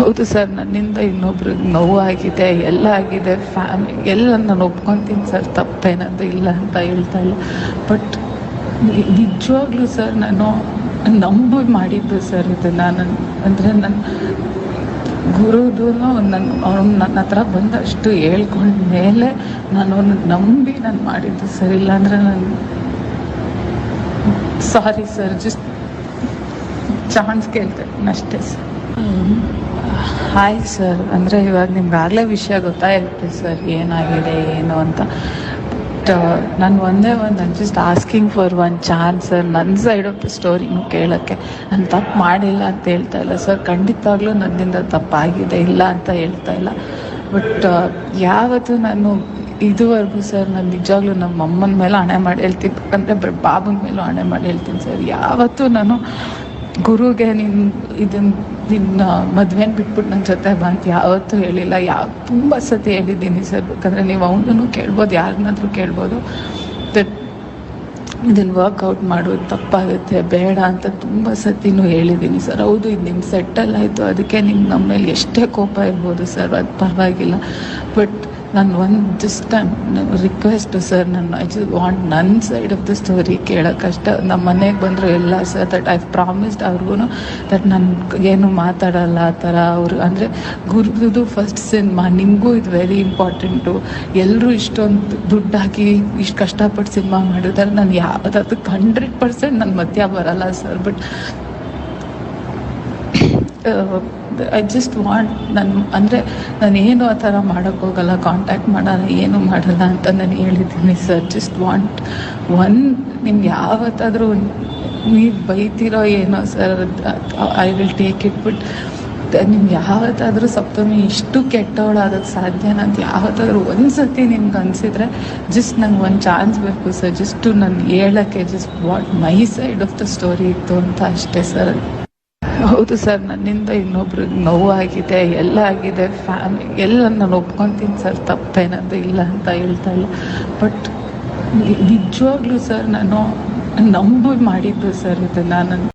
ಹೌದು ಸರ್, ನನ್ನಿಂದ ಇನ್ನೊಬ್ರಿಗೆ ನೋವಾಗಿದೆ, ಎಲ್ಲ ಆಗಿದೆ, ಎಲ್ಲ ನಾನು ಒಪ್ಕೊತೀನಿ ಸರ್, ತಪ್ಪೇನದು ಇಲ್ಲ ಅಂತ ಹೇಳ್ತಾ ಇಲ್ಲ. ಬಟ್ ನಿಜವಾಗ್ಲೂ ಸರ್ ನಾನು ನಂಬಿ ಮಾಡಿದ್ದು ಸರ್ ಇದು. ನಾನು ಅಂದರೆ ನನ್ನ ಗುರುದು ಅವ್ನು ನನ್ನ ಹತ್ರ ಬಂದಷ್ಟು ಹೇಳ್ಕೊಂಡ ಮೇಲೆ ನಾನು ಅವ್ನ ನಂಬಿ ನಾನು ಮಾಡಿದ್ದು ಸರ್. ಇಲ್ಲಾಂದರೆ ನಾನು ಸಾರಿ ಸರ್, ಜಸ್ಟ್ ಚಾನ್ಸ್ ಕೇಳ್ತೇನೆ ಅಷ್ಟೇ ಸರ್. ಹಾಯ್ ಸರ್, ಅಂದರೆ ಇವಾಗ ನಿಮ್ಗಾಗಲೇ ವಿಷಯ ಗೊತ್ತಾಯಿರುತ್ತೆ ಸರ್ ಏನಾಗಿದೆ ಏನು ಅಂತ. ಬಟ್ ನಾನು ನಾನು just asking for one chance sir, ನನ್ನ ಸೈಡ್ ಆಫ್ ದ ಸ್ಟೋರಿನೂ ಕೇಳೋಕ್ಕೆ. ನಾನು ತಪ್ಪು ಮಾಡಿಲ್ಲ ಅಂತ ಹೇಳ್ತಾ ಇಲ್ಲ ಸರ್, ಖಂಡಿತವಾಗ್ಲೂ ನನ್ನಿಂದ ತಪ್ಪಾಗಿದೆ, ಇಲ್ಲ ಅಂತ ಹೇಳ್ತಾ ಇಲ್ಲ. ಬಟ್ ಯಾವತ್ತೂ ನಾನು ಇದುವರೆಗೂ ಸರ್, ನಾನು ನಿಜವಾಗ್ಲೂ ನಮ್ಮ ಅಮ್ಮನ ಮೇಲೆ ಹಣೆ ಮಾಡಿ ಹೇಳ್ತೀನಿ, ಯಾಕಂದರೆ ಬಾಬನ ಮೇಲೂ ಹಣೆ ಮಾಡಿ ಹೇಳ್ತೀನಿ ಸರ್, ಯಾವತ್ತೂ ನಾನು ಗುರುಗೆ ನಿನ್ನ ಮದುವೆನ ಬಿಟ್ಬಿಟ್ಟು ನನ್ನ ಜೊತೆ ಬಂತ ಯಾವತ್ತೂ ಹೇಳಿಲ್ಲ. ತುಂಬ ಸತಿ ಹೇಳಿದ್ದೀನಿ ಸರ್, ಯಾಕಂದರೆ ನೀವು ಅವನನ್ನು ಕೇಳ್ಬೋದು, ಯಾರನ್ನಾದ್ರೂ ಕೇಳ್ಬೋದು. ಇದನ್ನು ವರ್ಕೌಟ್ ಮಾಡೋದು ತಪ್ಪಾಗುತ್ತೆ, ಬೇಡ ಅಂತ ತುಂಬ ಸತಿನೂ ಹೇಳಿದ್ದೀನಿ ಸರ್. ಹೌದು, ಇದು ನಿಮ್ಮ ಸೆಟ್ಟಲ್ ಆಯಿತು, ಅದಕ್ಕೆ ನಿಮ್ಗೆ ನಮ್ಮ ಮೇಲೆ ಎಷ್ಟೇ ಕೋಪ ಇರ್ಬೋದು ಸರ್, ಅದು ಪರವಾಗಿಲ್ಲ. ಬಟ್ ನಾನು just request sir, I just want ನನ್ನ ಸೈಡ್ ಆಫ್ ದ ಸ್ಟೋರಿ ಕೇಳೋಕ್ಕಷ್ಟೇ. ನಮ್ಮ ಮನೆಗೆ ಬಂದರು ಎಲ್ಲ ಸರ್, ದಟ್ ಐ ಪ್ರಾಮಿಸ್ಡ್ ಅವ್ರಿಗೂ ದಟ್ ನಾನು ಏನು ಮಾತಾಡಲ್ಲ ಆ ಥರ. ಅವರು ಅಂದರೆ ಗುರುದು ಫಸ್ಟ್ ಸಿನಿಮಾ, ನಿಮಗೂ ಇದು ವೆರಿ ಇಂಪಾರ್ಟೆಂಟು. ಎಲ್ಲರೂ ಇಷ್ಟೊಂದು ದುಡ್ಡು ಹಾಕಿ ಇಷ್ಟು ಕಷ್ಟಪಟ್ಟು ಸಿನಿಮಾ ಮಾಡಿದ್ರೆ ನಾನು ಯಾವುದಕ್ಕೆ 100% ನನ್ನ ಮಧ್ಯ ಬರಲ್ಲ sir. But I just want, ನಾನೇನು ಆ ಥರ ಮಾಡೋಕ್ಕೋಗಲ್ಲ, ಕಾಂಟ್ಯಾಕ್ಟ್ ಮಾಡೋಲ್ಲ, ಏನು ಮಾಡಲ್ಲ ಅಂತ ನಾನು ಹೇಳಿದ್ದೀನಿ ಸರ್. ಜಸ್ಟ್ ವಾಂಟ್ ನಿಮ್ಗೆ ಯಾವತ್ತಾದರೂ ನೀವು ಬೈತಿರೋ ಏನೋ sir, I will take it. But ನಿಮ್ಗೆ ಯಾವತ್ತಾದರೂ ಸಪ್ತಮಿ ಇಷ್ಟು ಕೆಟ್ಟವಳಾಗೋಕ್ಕೆ ಸಾಧ್ಯನಾ ಅಂತ ಯಾವತ್ತಾದರೂ ಒಂದು ಸತಿ ನಿಮ್ಗೆ ಅನಿಸಿದ್ರೆ ಜಸ್ಟ್ ನಂಗೆ ಒಂದು ಚಾನ್ಸ್ ಬೇಕು ಸರ್, ಜಸ್ಟು ನಾನು ಹೇಳೋಕ್ಕೆ, just what my side of the story ಇತ್ತು ಅಂತ ಅಷ್ಟೇ ಸರ್. ಹೌದು ಸರ್, ನನ್ನಿಂದ ಇನ್ನೊಬ್ರಿಗೆ ನೋವಾಗಿದೆ, ಎಲ್ಲ ಆಗಿದೆ, ಎಲ್ಲ ನಾನು ಒಪ್ಕೊತೀನಿ ಸರ್, ತಪ್ಪೇನದು ಇಲ್ಲ ಅಂತ ಹೇಳ್ತಾ ಇಲ್ಲ. ಬಟ್ ನಿಜವಾಗ್ಲೂ ಸರ್ ನಾನು ನಂಬಿ ಮಾಡಿದ್ದು ಸರ್ ಇದು. ನಾನು